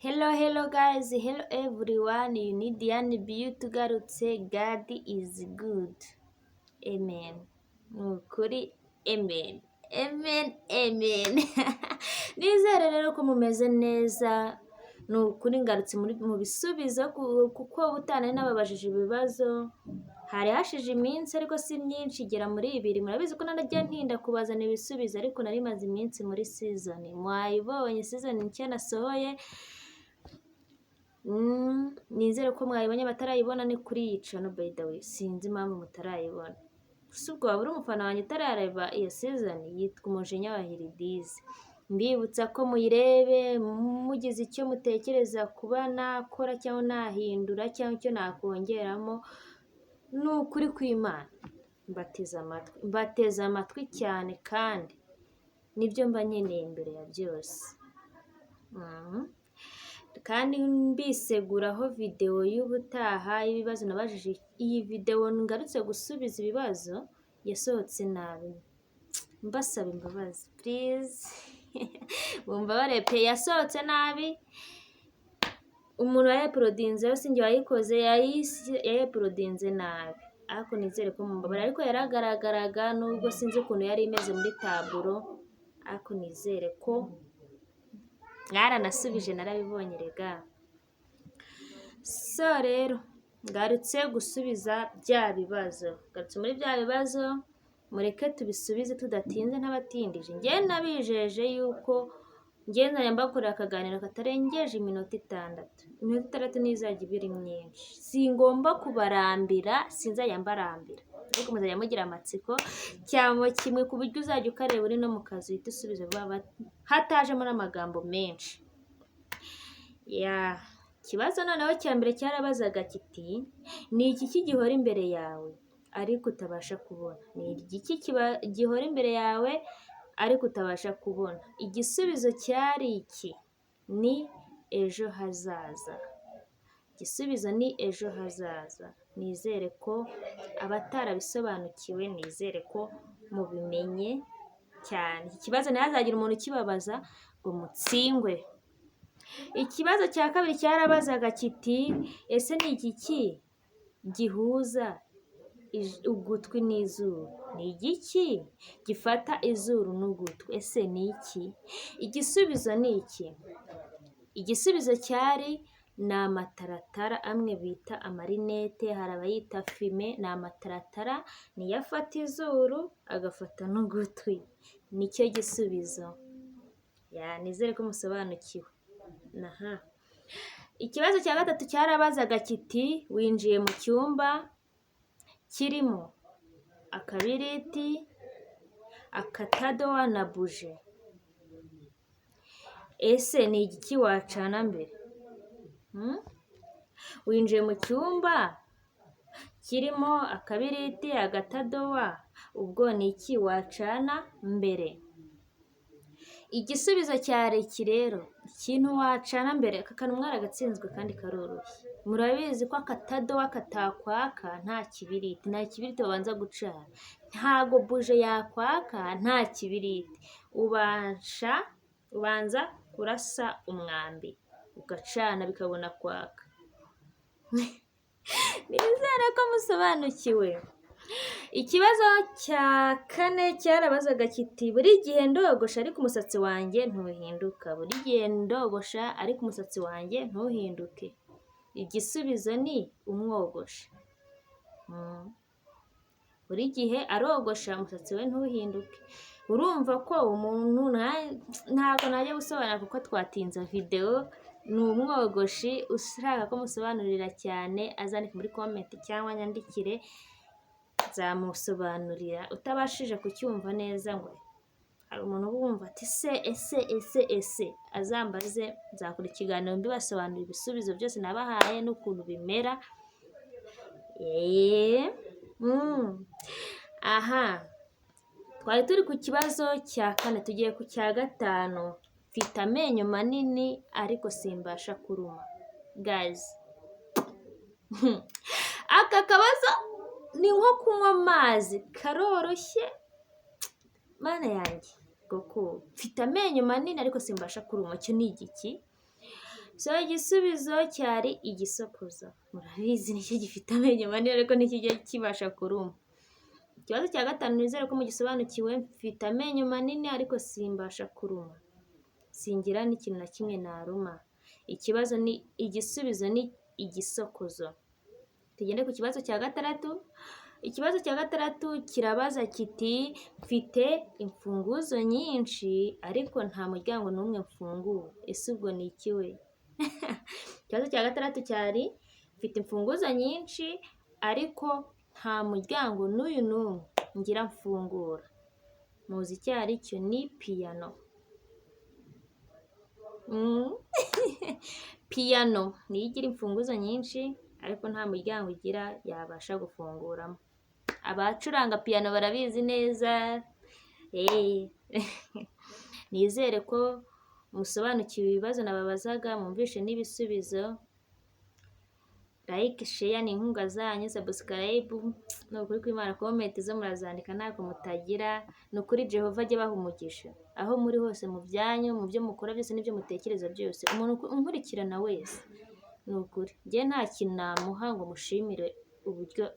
Hello guys, hello everyone. You need Diane Beauty garutse. God is good. Amen. Nukuri amen. Amen. Nizere rero ko mumeze neza. Nukuri ngarutse mu bisubizo kuko ubutane nababajije ibibazo. Hari hashije iminsi ariko si myinshi igera muri 2. Murabizi ko nanajya ntinda kubazana ibisubizo ariko nari maze iminsi muri season. Mwayibonye season nshya nasohoye. Nizere ko mwayibonye batarayibona ni kuri iyi channel by the way. Sinzi impamvu mutarayibona. Ubwo wabura umufana wanjye utarareba iyo season yitwa Umujinya wa Hiridize. Mbibutsa ko muyirebe mugize icyo mutekereza kuba nakora cyangwa nahindura cyangwa icyo nakongeramo n'ukuri kw'Imana. Mbateza amatwi cyane kandi nibyo mba nkeneye imbere ya byose. Kandi mbiseguraho video y'ubutaha y'ibibazo nabajije. Iyi video ngarutse gusubiza ibibazo yasohotse nabi. Mbasaba imbabazi please. Mumbabare pe yasohotse nabi. Umuntu yayiprodinze sinjye wayikoze yayiprodinze nabi. Ariko nizere ko mumbabare ariko yaragaragaraga nubwo sinzi ukuntu yari imeze muri taburo. Ariko nizere ko mwaranasubije narabibonye rega. So rero ngarutse gusubiza bya bibazo. Ngarutse muri bya bibazo mureke tubisubize tudatinze ntabatindije. Ngiye nabijeje yuko ngenda mbakorera akaganiro katarengeje iminota 6. Iminota 6 nizajya ibiri myinshi. Singomba kubarambira, sinzajya mbarambira. Ariko muzajya mugira amatsiko cyangwa kimwe ku buryo uzajya ukareba uri no mu kazi uhita usubiza vuba hatajemo n'amagambo menshi. Kibazo noneho cya mbere cyarabazaga kiti ni iki kigihora imbere yawe ariko utabasha kubona? Ni iki gihora imbere yawe ariko utabasha kubona? Igisubizo cyari iki? Ni ejo hazaza. Igisubizo ni ejo hazaza. Nizere ko abatarabisobanukiwe nizere ko mubimenye cyane. Iki kibazo ntihazagira umuntu kibabaza ngo mutsingwe. Ikibazo cya kabiri cyarabazaga kiti ese ni igiki gihuza ugutwi n'izuru? Ni igiki gifata izuru n'ugutwi? Ese ni iki? Igisubizo ni iki? Igisubizo cyari ni amataratara amwe bita amarinete, hari abayita fime. Ni amataratara niyo afata izuru agafata n'ugutwi. Nicyo gisubizo. Nizere ko musobanukiwe. Ikibazo cya gatatu cyarabazaga kiti winjiye mu cyumba kirimo akabiriti, akatadowa na buje. Ese ni igiki wacana mbere? Winjiye mu cyumba kirimo akabiriti, agatadowa, ubwo ni iki wacana mbere? Igisubizo cyari iki rero, ikintu wacana mbere. Aka kantu mwaragatsinzwe kandi karoroshye. Murabizi ko akatadowa katakwaka nta kibiriti. Nta kibiriti babanza gucana. Ntago buje yakwaka nta kibiriti. Ubanza kurasa umwambi ugacana bikabona kwaka. Nizere ko musobanukiwe. Ikibazo cya kane cyarabazaga kiti buri gihe ndogosha ariko umusatsi wanjye ntuhinduka. Buri gihe ndogosha ariko umusatsi wanjye ntuhinduke. Igisubizo ni umwogosha. Buri gihe arogosha umusatsi we ntuhinduke. Urumva ko umuntu ntabwo najya gusobanura kuko twatinza video. Ni umwogoshi. Ushaka ko musobanurira cyane azandike muri comment cyangwa nyandikire nzamusobanurira. Utabashije kucyumva neza ngo hari umuntu wumva ati ese azambaze, nzakora ikiganiro mbibasobanurira ibisubizo byose nabahaye n'ukuntu bimera. Twari turi ku kibazo cya 4 tugiye ku cya 5. Mfite amenyo manini ariko simbasha kuruma. Guys, aka kabazo ni nko kunywa amazi, karoroshye. Mana yanjye koko mfite amenyo manini ariko simbasha kuruma. Cyo ni igiki? So igisubizo cyari igisokozo. Murabizi nicyo gifite amenyo manini ariko ntikijya kibasha kuruma. Ikibazo cya gatanu nizere ko mugisobanukiwe. Mfite amenyo manini ariko simbasha kuruma, singira n'ikintu na kimwe naruma. Igisubizo ni igisokozo. Tugende ku kibazo cya gatandatu. Ikibazo cya gatandatu kirabaza kiti mfite imfunguzo nyinshi ariko nta muryango n'umwe mfunguye. Ese ubwo ni iki we? Ikibazo cya gatandatu cyari mfite imfunguzo nyinshi ariko nta muryango n'uyu n'umwe ngira mfungura. Muzi icyo ari cyo? Ni piyano. Piyano niyo igira imfunguzo nyinshi ariko nta muryango igira yabasha gufunguramo. Abacuranga piyano barabizi neza. Nizere ko musobanukiwe ibibazo nababazaga, mwumvishe n'ibisubizo. Like, share ni inkunga zanyu, subscribe ni ukuri kw'Imana, comment zo murazandika ntako mutagira. Ni ukuri Jehova ajye abaha umugisha aho muri hose, mu byanyu, mu byo mukora byose n'ibyo mutekereza byose. Umuntu unkurikirana wese ni ukuri njye nta kintu namuha ngo mushimire uburyo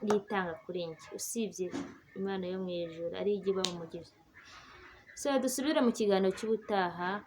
yitanga kuri njye, usibye Imana yo mu ijuru ari ijya ibaha umugisha. So dusubire mu kiganiro cy'ubutaha.